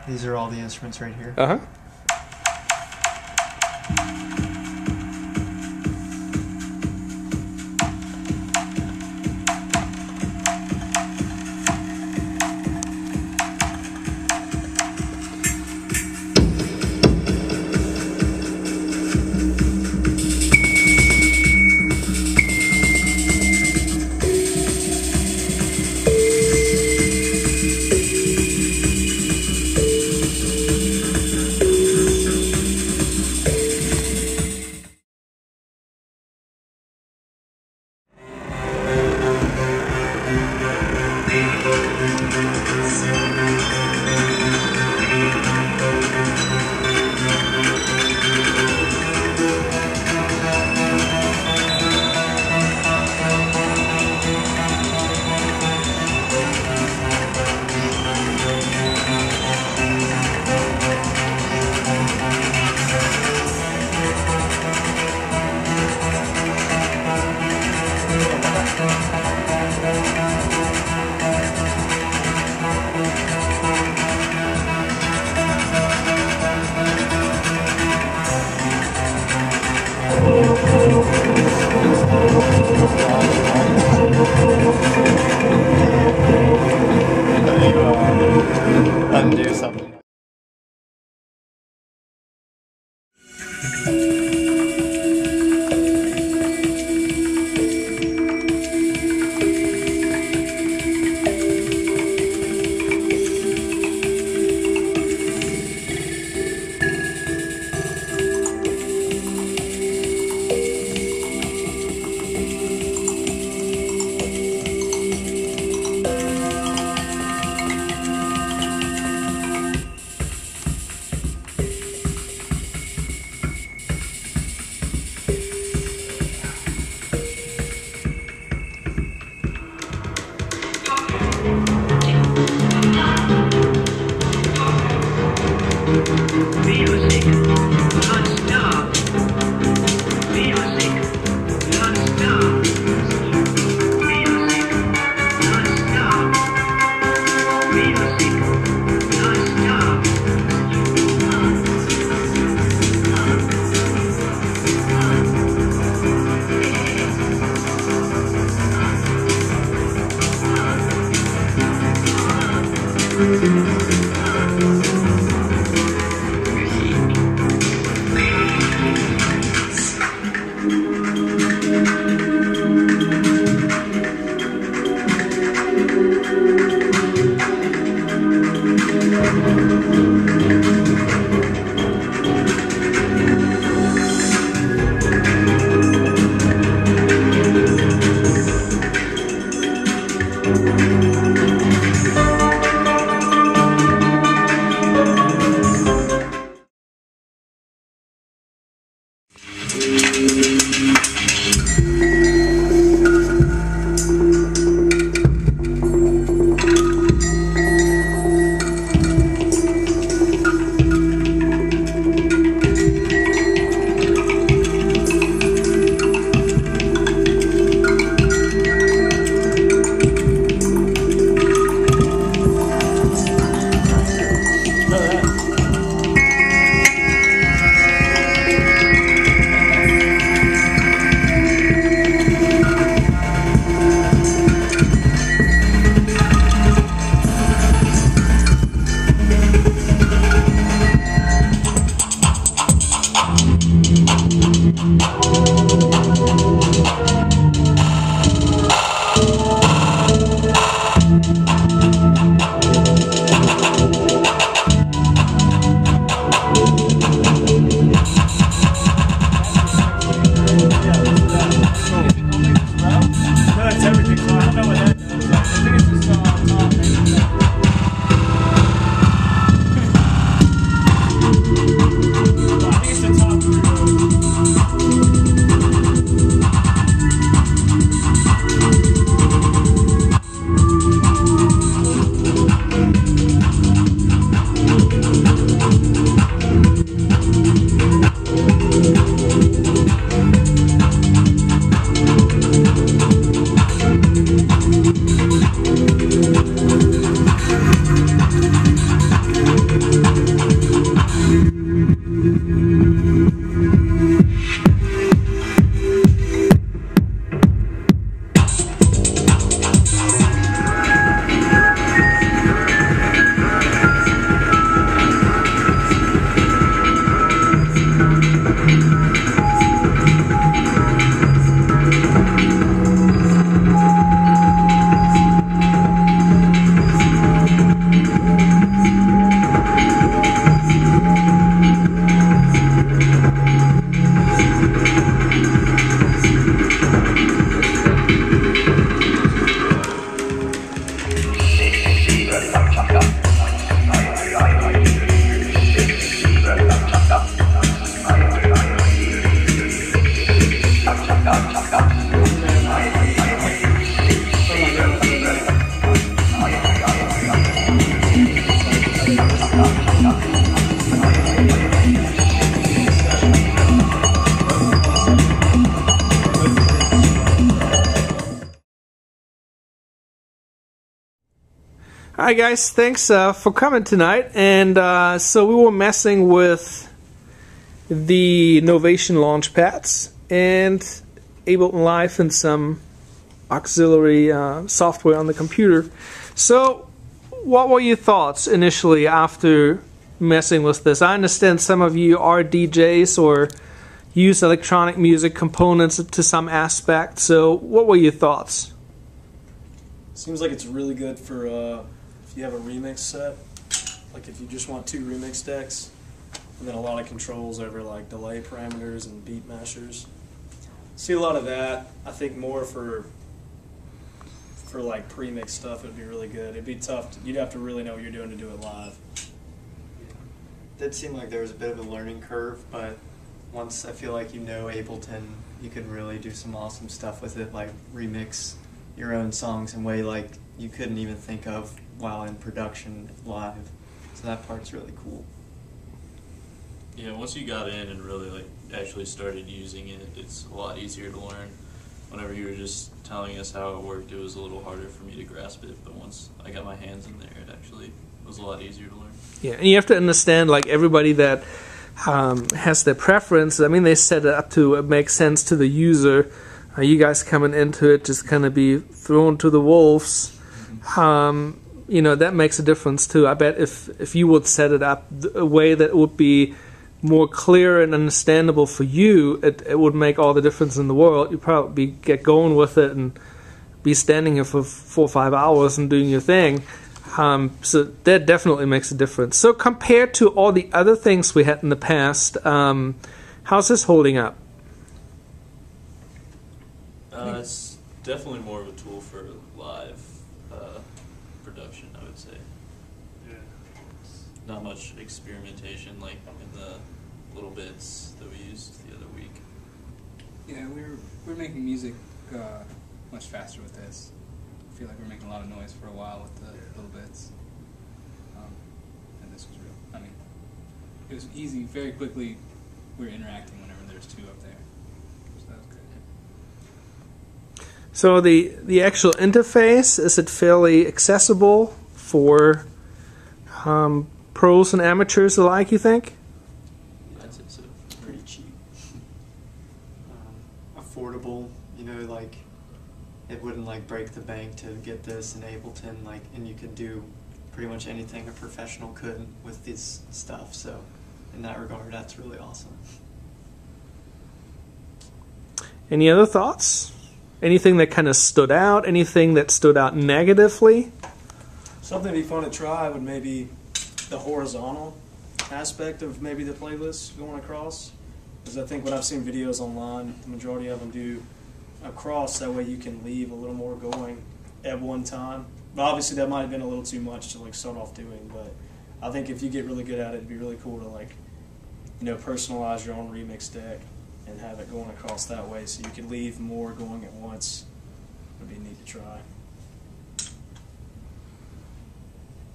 These are all the instruments right here. Uh-huh. Undo something. Alright guys, thanks for coming tonight. And so we were messing with the Novation Launchpads and Ableton Live and some auxiliary software on the computer. So what were your thoughts initially after messing with this? I understand some of you are DJs or use electronic music components to some aspect. So what were your thoughts? Seems like it's really good for if you have a remix set, like if you just want 2 remix decks, and then a lot of controls over like delay parameters and beat mashers. See a lot of that. I think more for like pre-mix stuff it would be really good. It'd be tough. You'd have to really know what you're doing to do it live. It did seem like there was a bit of a learning curve, but once I feel like you know Ableton, you can really do some awesome stuff with it, like remix your own songs in a way like you couldn't even think of while in production live. So that part's really cool. Yeah, once you got in and really like actually started using it, it's a lot easier to learn. Whenever you were just telling us how it worked, it was a little harder for me to grasp it, but once I got my hands in there, it actually was a lot easier to learn. Yeah, and you have to understand, like, everybody that has their preference. I mean, they set it up to make sense to the user. You guys coming into it just kind of be thrown to the wolves. You know, that makes a difference too. I bet if you would set it up a way that would be more clear and understandable for you, it would make all the difference in the world. You'd probably get going with it and be standing here for 4 or 5 hours and doing your thing. So that definitely makes a difference. So compared to all the other things we had in the past, how's this holding up? It's definitely more of a tool for live production, I would say. Yeah. Not much experimentation like in the little bits that we used the other week. Yeah, we're making music much faster with this. I feel like we're making a lot of noise for a while with the little bits. And this was real. I mean, it was easy, very quickly we were interacting whenever there's 2 up there. So that was good. So the actual interface, is it fairly accessible for pros and amateurs alike, you think? That's it, so. Pretty cheap. Affordable, you know, like it wouldn't like break the bank to get this in Ableton, like, and you could do pretty much anything a professional could with this stuff. So in that regard, that's really awesome. Any other thoughts? Anything that kind of stood out? Anything that stood out negatively? Something to be fun to try would maybe the horizontal aspect of maybe the playlist going across. Because I think when I've seen videos online, the majority of them do across, that way you can leave a little more going at one time. But obviously that might have been a little too much to like start off doing, but I think if you get really good at it, it'd be really cool to like, you know, personalize your own remix deck and have it going across that way so you can leave more going at once. Would be neat to try.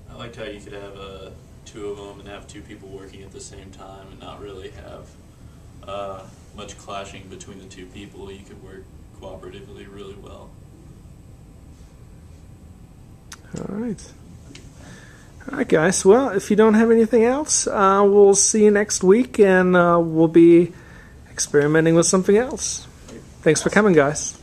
I liked how you could have 2 of them and have 2 people working at the same time and not really have much clashing between the 2 people. You could work cooperatively really well. All right. All right, guys. Well, if you don't have anything else, we'll see you next week, and we'll be experimenting with something else. Thanks for coming, guys.